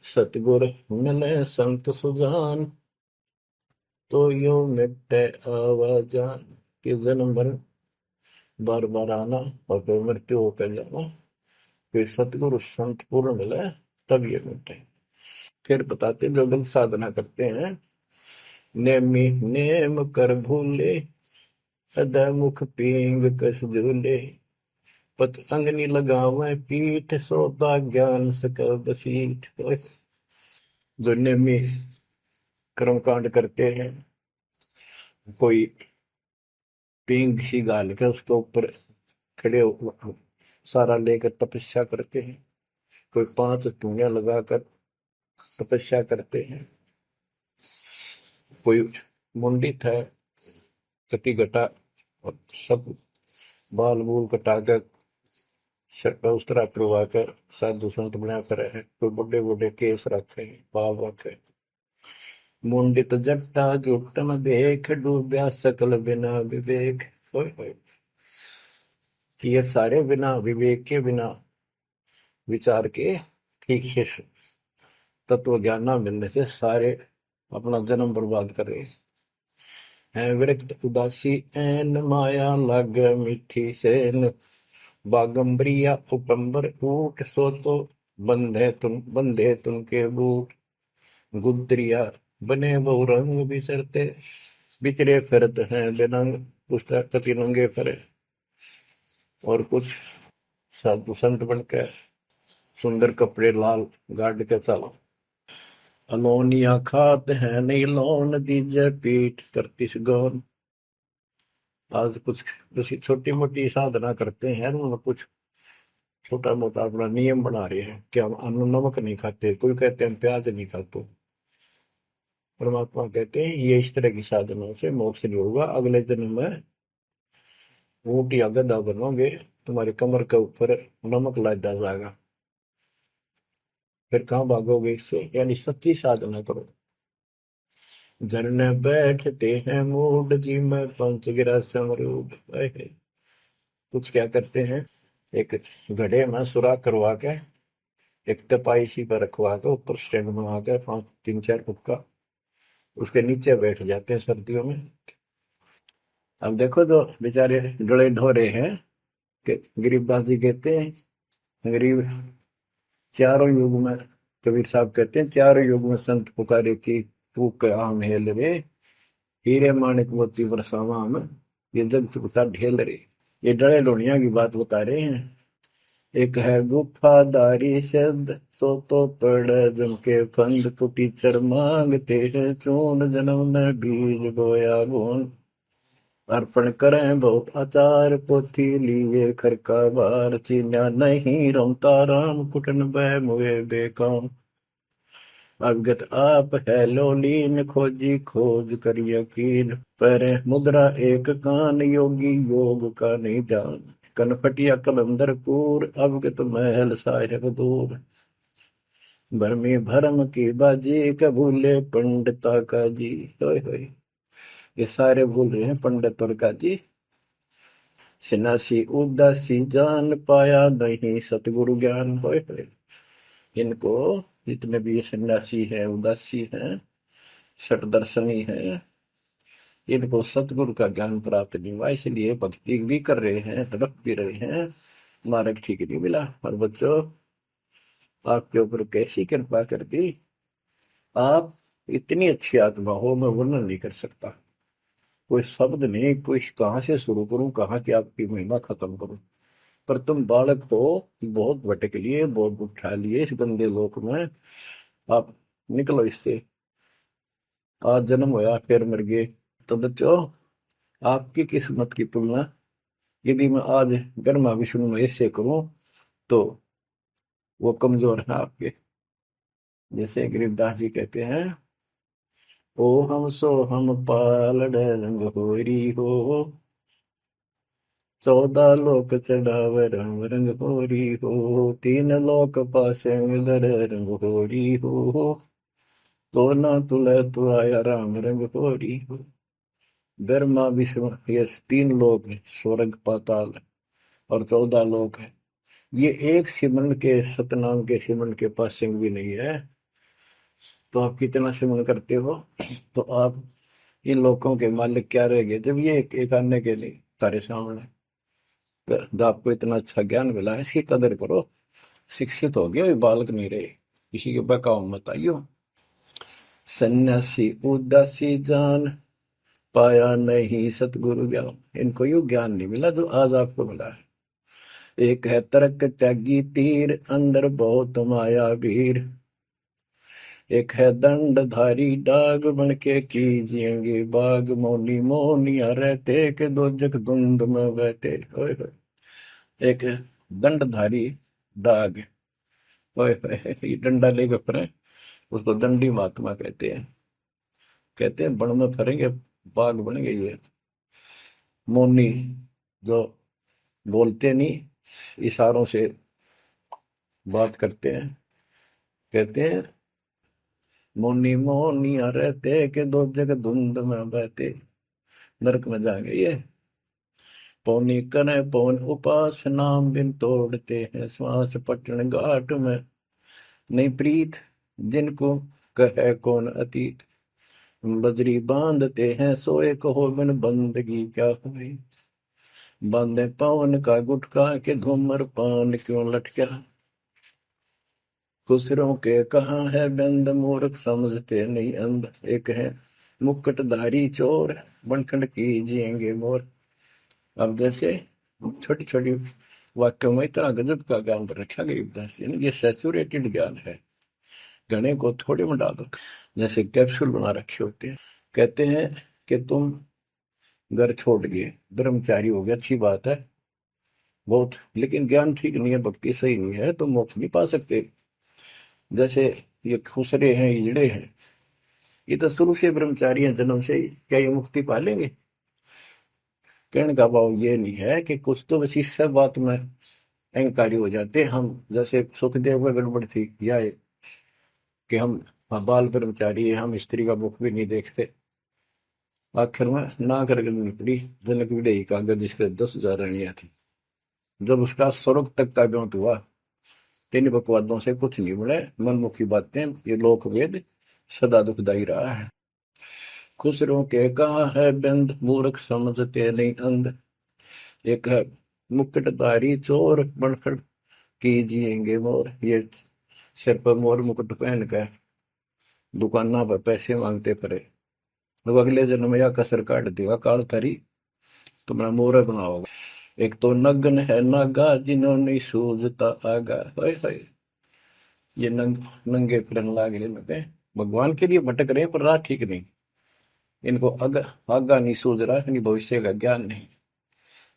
सतगुरु मिले संत सुजान, तो यो मिटे आवाजान। कि जन्म भर बार बार आना और फिर मृत्यु होकर जाना, फिर सतगुरु संत पूर्ण मिले तब ये मिटे। फिर बताते जो लोग साधना करते हैं, नेमी नेम कर भूले, अदा मुख पींग कस झूले, पतंगनी लगावे पीठ, सोता ज्ञान सकर बसीठ। जो नेमी कर्मकांड करते हैं, कोई पींग सी गाल के उसके ऊपर खड़े सारा लेकर तपस्या करते हैं, कोई 5 धूनिया लगाकर तपस्या करते हैं, कोई मुंडित है, कति घटा, और सब बाल बूल कटा कर शर्ट उस तरह करवा कर साधु संत बना कर है। कोई बड़े बड़े केस रखे, बाल रखे। मुंडित जट्टा जुटन देख, डूबया सकल बिना विवेक। होय होय। कि ये सारे बिना विवेक के, बिना विचार के, ठीक से तत्व ज्ञान ना मिलने से सारे अपना जन्म बर्बाद कर रहे हैं। विरक्त उदासी एन, माया लग मीठी सेन, बागंबरिया उपंबर ऊट, सो तो बंधे तुम के बूट। गुदरिया बने बहु रंग बिसरते, बिचरे फिरत हैं बेनंग। पुस्तक कति नंगे फिरे, और कुछ साधु संत बनकर सुंदर कपड़े लाल गाड़ के चलो। अलोनिया खात है नहीं लोन, दीजे पीठ करतिस गौन। आज कुछ छोटी मोटी साधना करते हैं, उनमें कुछ छोटा मोटा अपना नियम बना रहे हैं कि हम अन्न नमक नहीं खाते, कोई कहते हैं प्याज नहीं खाते। परमात्मा कहते हैं ये इस तरह की साधनों से मोक्ष नहीं होगा, अगले जन्म में ऊंट या गधा बनोगे, तुम्हारी कमर के ऊपर नमक लादा जाएगा, फिर कहाँ भागोगे इससे। यानी सच्ची साधना करो। झरने बैठते हैं मूड, जी में पंच गिरा समरूप। कुछ क्या करते हैं, एक घड़े में सुराख करवा के, एक तपाई सी पर रखवा के, ऊपर स्टैंड बना के 3-4 फुट का, उसके नीचे बैठ जाते हैं सर्दियों में। अब देखो तो बेचारे डरे ढोरे हैं कि गरीबदास जी कहते हैं, गरीब चारों युग में, कबीर साहब कहते हैं चारों युग में संत पुकारे की, तू आम हेल रे, हीरे माणिक मोती बरसावा हम, ये जग चुकता ढेल रे। ये डरे लोनिया की बात बता रहे हैं। एक है गुफादारी शब्द, सो तो पड़ जम के फंद, कुटीचर मांगते हैं चून, जन्म में बीज बोया गुण। अर्पण करें बहुत आचार, पोथी लिए खरका बार, चीन्या नहीं रमता राम, कुटन बह मुए बेकाम। अवगत आप है लोलीन, खोजी खोज कर यकीन, पर मुद्रा एक कान, योगी योग का नहीं जान। कनफटिया कलंदर पूर, अवगत महल साहेब दूर, भरमी भरम की बाजी, कबूले पंडिता का जी। होय होय। ये सारे भूल रहे हैं पंडित और का जी। सन्यासी उदासी जान, पाया नहीं सतगुरु ज्ञान। होय होय। इनको जितने भी सन्यासी हैं, उदासी हैं, सट दर्शनी हैं, इनको सतगुरु का ज्ञान प्राप्त नहीं हुआ, इसलिए भक्ति भी कर रहे हैं, तड़प भी रहे हैं, मार्ग ठीक नहीं मिला। और बच्चों, आपके ऊपर कैसी कृपा कर दी, आप इतनी अच्छी आत्मा हो, मैं वर्णन नहीं कर सकता। कोई शब्द नहीं, कोई कहाँ से शुरू करूं, कहाँ की आपकी महिमा खत्म करूं। पर तुम बालक हो, बहुत भटक लिए, बहुत उठा लिए इस गंदे लोक में, आप निकलो इससे। आज जन्म होया फिर मर गए। तो बच्चों, आपकी किस्मत की तुलना यदि मैं आज ब्रह्मा विष्णु महेश से करूं, तो वो कमजोर है आपके। जैसे गरीबदास जी कहते हैं, ओ हम सो हम पालड़ रंग होरी हो, 14 लोक चढ़ाव रंग रंग होरी हो, 3 लोक पासे दर रंग होरी हो, तो ना तुले तु आया राम रंग होरी हो। ब्रह्मा विष्णु ये 3 लोक है, स्वर्ग पाताल और 14 लोक है। ये एक सिमरन के, सतनाम के सिमरन के पास सिंह भी नहीं है। तो आप कितना सिमरन करते हो, तो आप इन लोगों के मालिक क्या रह गए, जब ये एक आने के लिए तारे सामने। तो आपको इतना अच्छा ज्ञान मिला है, इसकी कदर करो। शिक्षित हो गए, बालक नहीं रहे, किसी के बहकाव मत आइयो। सन्यासी उदासी जान, पाया नहीं सतगुरु ज्ञान। इनको यू ज्ञान नहीं मिला जो आज आपको मिला है। एक है तर्क त्यागी तीर, अंदर बहुत माया वीर, एक है दंडधारी डाग, बन के कीजिएंगे बाग, मौनी मोनिया रहते के दो जग धुंध में बहते। ओए होए। एक दंडधारी डाग, ओए होए, ये डंडा लेकर फिरे, उसको दंडी महात्मा कहते हैं। कहते हैं बन में फरेंगे, बाग बनेंगे। ये मौनी जो बोलते नहीं, इशारों से बात करते हैं, कहते हैं मौनी मौनिया रहते के दो जग धुंध में बहते, नरक में जाएंगे ये। पौनी करे पौन उपास नाम बिन तोड़ते हैं श्वास पटन घाट में, नहीं प्रीत जिनको कहे कौन अतीत, बजरी बांधते हैं सोए कहो बिन बंदगी क्या हुई, बांधे पवन का गुटका के धूमर पान क्यों लटका, खुसरों के कहाँ है बंद मूर्ख समझते नहीं अंध, एक है मुकुटधारी चोर बनखंड कीजिएंगे मोर। अब जैसे छोटी छोटी वाक्य में इतना गजब का ज्ञान पर रखा गरीबदास जी ने, ये सैचुरेटेड ज्ञान है, गणे को थोड़े में डाल रखा, जैसे कैप्सूल बना रखे होते हैं। कहते हैं कि तुम घर छोड़ गए, ब्रह्मचारी हो गया, अच्छी बात है बहुत, लेकिन ज्ञान ठीक नहीं है, भक्ति सही नहीं है, तो मोक्ष नहीं पा सकते। जैसे ये खुसरे हैं, इजड़े हैं, ये तो शुरू से ब्रह्मचारी हैं जन्म से ही, क्या ये मुक्ति पा लेंगे? कहने का भाव ये नहीं है कि कुछ तो बस इस सब बात में अहंकारी हो जाते हम, जैसे सुखदेव का गड़बड़ थी या कि हम बाल ब्रह्मचारी है, हम स्त्री का मुख भी नहीं देखते। आखिर में ना कर निकली जनक विदेही का, अगर जिसके 10,000 रानियां थी, जब उसका स्वर्ग तक का ब्योंत हुआ, तीन बकवादों से कुछ नहीं बने, मनमुखी बातें, ये लोक वेद सदा दुखदाई रहा है। खुसरों के कहा है बंद मूर्ख समझते नहीं अंध, एक है मुकुटधारी चोर बनखड़ कीजिएंगे मोर, ये सिर पर मोर मुकुट पहन कर दुकाना पर पैसे मांगते पड़े, तो अगले जन्म में या कसर काट देगा काल थारी, तुम्हारा मोर बनाओगा। एक तो नग्न है नागा जिन्होंने सूझता आगा, हाय ये नंगे फिरन लागे लगे, भगवान के लिए भटक रहे पर राह ठीक नहीं, इनको आगा नहीं सूझ रहा, इनकी भविष्य का ज्ञान नहीं,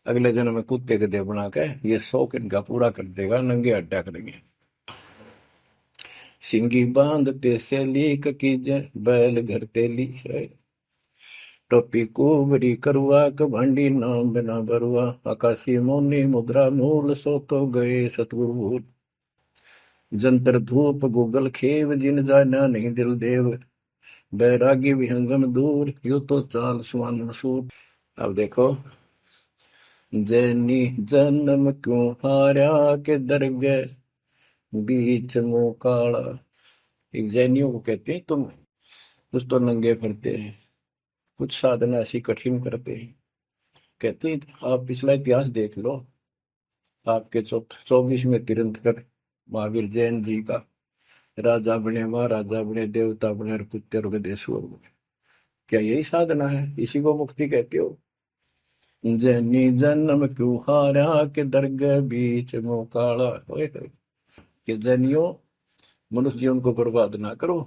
अगले जन्म में कुत्ते के देह बना के ये शौक इनका पूरा कर देगा, नंगे अड्डा करेंगे। सिंगी बांधते से लीक कीजे बैल घर तेली है, टोपी कुबरी करुआ कभंडी नाम बिना बरुआ, आकाशी मौनी मुद्रा मूल सो तो गए सतगुरु भूल, जंतर धूप गूगल खेव जिन जाना नहीं दिल देव, बैरागी विहंगम दूर यू तो चाल सुवन मसूर। अब देखो, जैनी जन्म क्यों हारा के दरगे बीच मुंह काला, एक जैनियों को कहते हैं तुम कुछ तो नंगे फिरते हैं, कुछ साधना ऐसी कठिन करते हैं, कहते हैं आप पिछला इतिहास देख लो, आपके 24वें तीर्थंकर महावीर जैन जी का, राजा बने, महाराजा बने, देवता बने और कुत्ते और गधेश्वर बने, क्या यही साधना है? इसी को मुक्ति कहते हो? जैनी जन्म क्यों हारा के दरगाह बीच मुंह काला, कि जैनियों मनुष्य जीवन को बर्बाद ना करो,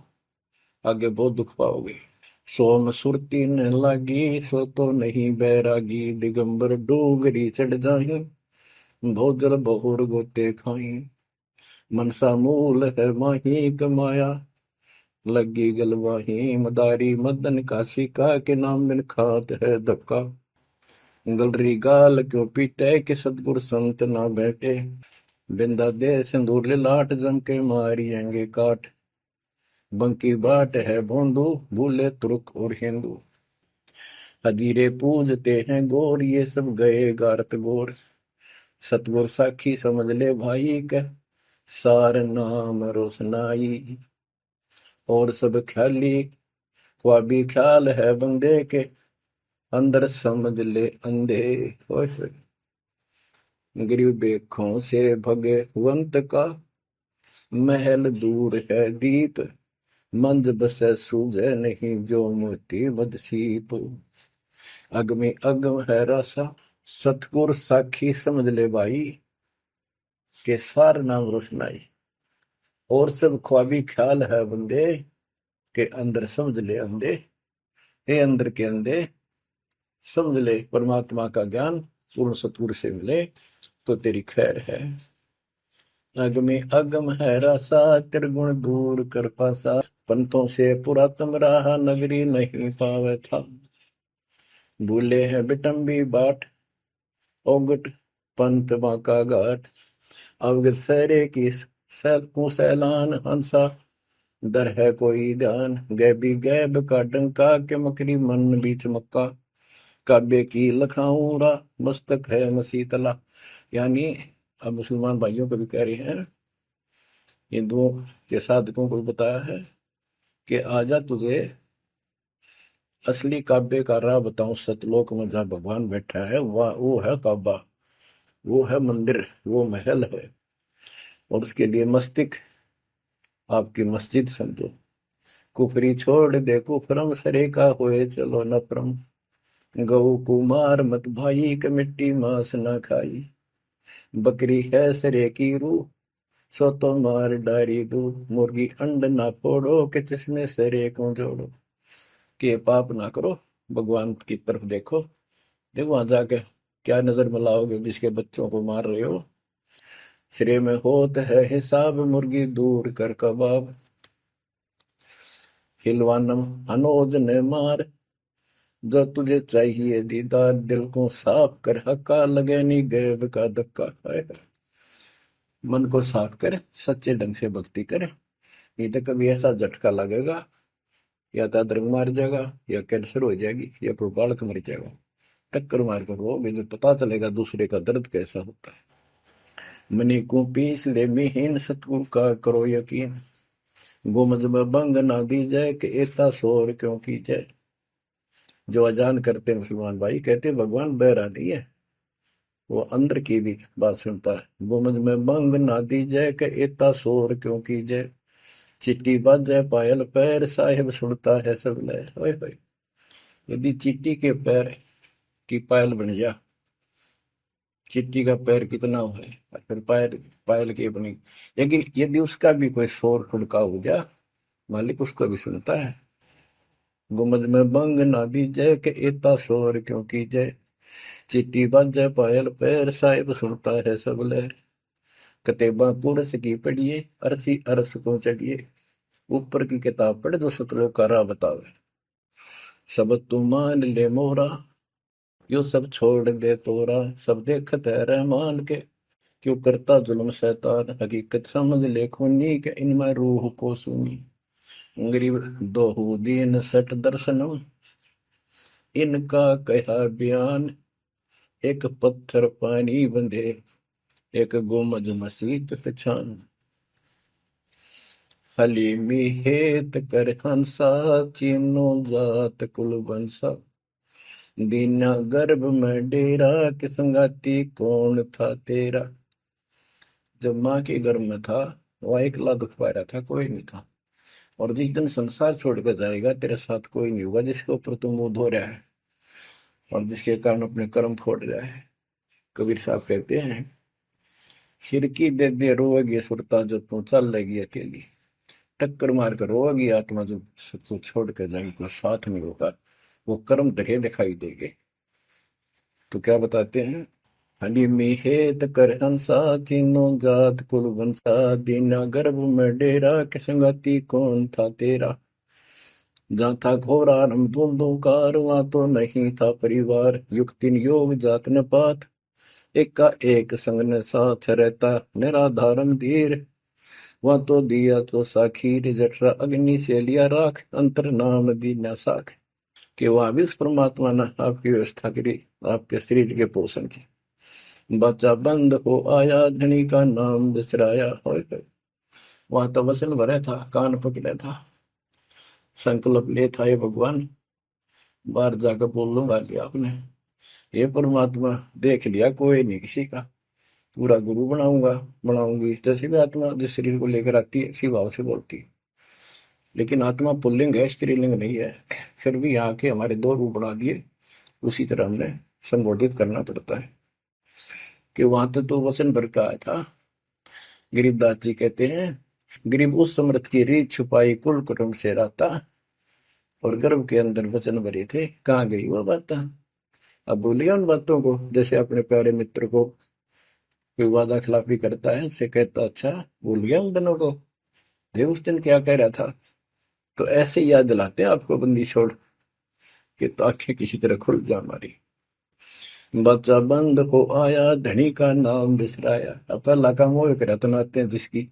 आगे बहुत दुख पाओगे। सोम सुरती न लागी सो तो नहीं बैरागी, दिगंबर डोगरी चढ़ जाही भोजल बहुर गोते खाई, मनसा मूल है माही कमाया लगी गलवाही, मदारी मदन काशी का के नाम बिन खात है धक्का, गलरी गाल क्यों पीटे के सतगुर संत ना बैठे, बिंदा दे सिंदूर लाट जम के मारियेंगे काट, बंकी बाट है भोंदू भूले तुर्क और हिंदू, हजीरे पूजते हैं गोर ये सब गए गारत गोर, सतगुर साखी समझ ले भाई के सार नाम रोशनाई, और सब ख्याली ख्वाबी ख्याल है बंदे के अंदर समझ ले अंधे, गरीब बेखों से भगवंत का महल दूर है दीप, मंद बसे सूझे नहीं जो मोती बदसीप, अगमी अगम है रासा सतगुर साखी समझ ले भाई के सार नाम रोशनाई, और सब ख्वाबी ख्याल है बंदे के अंदर समझ ले अंधे, हे अंदर के अंधे समझ ले परमात्मा का ज्ञान पूर्ण सतगुरु से मिले तो तेरी खैर है। अगमे अगम है रासा त्रिगुण दूर कर पासा, पंथों से पुरातन रहा, नगरी नहीं पावे था। भूले हैं बिटम्बी बाट, ओगट पंथ बांका घाट। अवगत सहरे की सैलकों सैलान, हंसा दर है कोई ध्यान। गैबी गैब का डंका, के मकरी मन बीच मक्का। काबे की लखाऊरा, मस्तक है मसीतला। यानी अब मुसलमान भाइयों को भी कह रहे हैं, हिंदुओं के साधकों को बताया है कि आजा तुझे असली काबे का राह बताऊं। सतलोक में जहाँ भगवान बैठा है वह वो है काबा, वो है मंदिर, वो महल है। और उसके लिए मस्तिक आपकी मस्जिद समझो। कुफरी छोड़ दे कुफरम, सरे का होए चलो नफरम। गऊ कुमार मत भाई, के मिट्टी मांस न खाई। बकरी है सरे की रूह, सो तो मार डारी दू। मुर्गी अंड ना फोड़ो, के जिसमें सरे को जोड़ो। के पाप ना करो, भगवान की तरफ देखो। देखो वहां जाके क्या नजर मिलाओगे, जिसके बच्चों को मार रहे हो। सिरे में होत है हिसाब, मुर्गी दूर कर कबाब। हिलवानम अनोज ने मार, जो तुझे चाहिए दीदार। दिल को साफ कर, हक्का लगे नी गैब का धक्का। मन को साफ कर, सच्चे ढंग से भक्ति करे। नहीं तो कभी ऐसा झटका लगेगा, या तो अदरंग मार जाएगा, या कैंसर हो जाएगी, या कोई बालक मर जाएगा। टक्कर मार कर वो भी पता चलेगा दूसरे का दर्द कैसा होता है। मनी को पीस ले मिहीन, सतगुरु का करो यकीन। गुमज में बंग ना दी जाए, कि एता शोर क्यों की जाए। जो अजान करते मुसलमान भाई कहते भगवान बहरा नहीं है, वो अंदर की भी बात सुनता है। गुमज में बंग ना दी जाए, कि एता शोर क्यों की जाए। चिट्टी बाजे पायल पैर, साहिब सुनता है सब लहर। ओए होए, यदि चींटी के पैर की पायल बन जा, चींटी का पैर कितना हो है, और फिर पायल पायल की बनी। लेकिन यदि उसका भी कोई शोर खुड़का हो जा, मालिक उसको भी सुनता है। गुमज में बंग ना दी जय, के एता शोर क्यों की जय। चिट्टी बाजे पायल पैर, साहिब सुनता है सब लहर। कतेबा कुरस की पढ़िए, अरसी अरस को चढ़िए। ऊपर की किताब पढ़े तो सतलोक का राह बतावे। सब तू मान ले मोरा, यो सब छोड़ दे तोरा। सब देखत है रहमान के, क्यों करता जुल्म शैतान। हकीकत समझ ले खूनी, के इनमें रूह को सुनी। गरीब दोहू दीन सट दर्शनम, इनका कहा बयान। एक पत्थर पानी बंधे, एक गुमज मसीत पहचान। हलीमी हेत कर हंसा, चीनो जात कुल बंसा। दीना गर्भ में डेरा, कि संगाती कौन था तेरा। जब माँ के गर्भ में था वह अकेला दुख पा रहा था, कोई नहीं था। और जिस दिन संसार छोड़कर जाएगा, तेरे साथ कोई नहीं होगा जिसके ऊपर तुम मुंह धो रहा है और जिसके कारण अपने कर्म फोड़ रहा है। कबीर साहब कहते हैं, खिड़की दे दे रोएगी सुरता, जो तू चल लेगी अकेली। टक्कर मार कर रोएगी आत्मा, जो सबको छोड़ कर जाएगी, कोई साथ नहीं होगा। वो कर्म धरे दिखाई देंगे। तो क्या बताते हैं, हलीमी हेत कर हंसा, तीनों जात कुल वंशा। दीना गर्भ में डेरा, के संगति कौन था तेरा। जहाँ था घोर आरंभ धुंधुकार, वहां तो नहीं था परिवार। युक्तिन योग जात न पात, एक का एक संग न साथ रहता। निराधारम धीर, वहां तो दिया तो साखीर। जठरा अग्नि से लिया राख, अंतर नाम दीना साख। कि वहां भी उस परमात्मा ने आपकी व्यवस्था करी, आपके शरीर के पोषण की। बच्चा बंद हो आया, धनी का नाम बिसराया। वहां तो वचन भरे था, कान पकड़े था, संकल्प ले था, ये भगवान बाहर जाकर बोल लूंगा लिया आपने। ये परमात्मा देख लिया कोई नहीं किसी का, पूरा गुरु बनाऊंगा बनाऊंगी। जैसे भी आत्मा जिस शरीर को लेकर आती है इसी भाव से बोलती है। लेकिन आत्मा पुल्लिंग है, स्त्रीलिंग नहीं है। फिर भी यहाँ के हमारे दो रूप बना दिए, उसी तरह हमने संबोधित करना पड़ता है। कि वहां तो वचन भर का आया था। गरीबदास जी कहते हैं, गरीब उस समृत की रीत छुपाई, कुल कुटुंब से रहता। और गर्भ के अंदर वचन भरे थे, कहाँ गई वो बात। अब भूलिया उन बातों को। जैसे अपने प्यारे मित्र को कोई वादा खिलाफी करता है, उससे कहता अच्छा भूल गया उन दिनों को, देव उस दिन क्या कह रहा था। तो ऐसे याद दिलाते हैं आपको बंदी छोड़ के, तो आंखें किसी तरह खुल जा हमारी। बच्चा बंद हो आया, धनी का नाम बिसराया। अब पहला काम वो एक रतन आते हैं जिसकी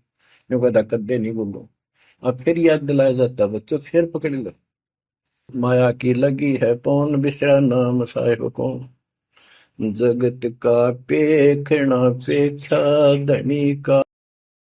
जो कहता कद्दे नहीं बोलो, अब फिर याद दिलाया जाता बच्चों, फिर पकड़ लो। माया की लगी है पौन, बिसरा नाम साहिब कौन। जगत का पेखना पेख्या, धनी का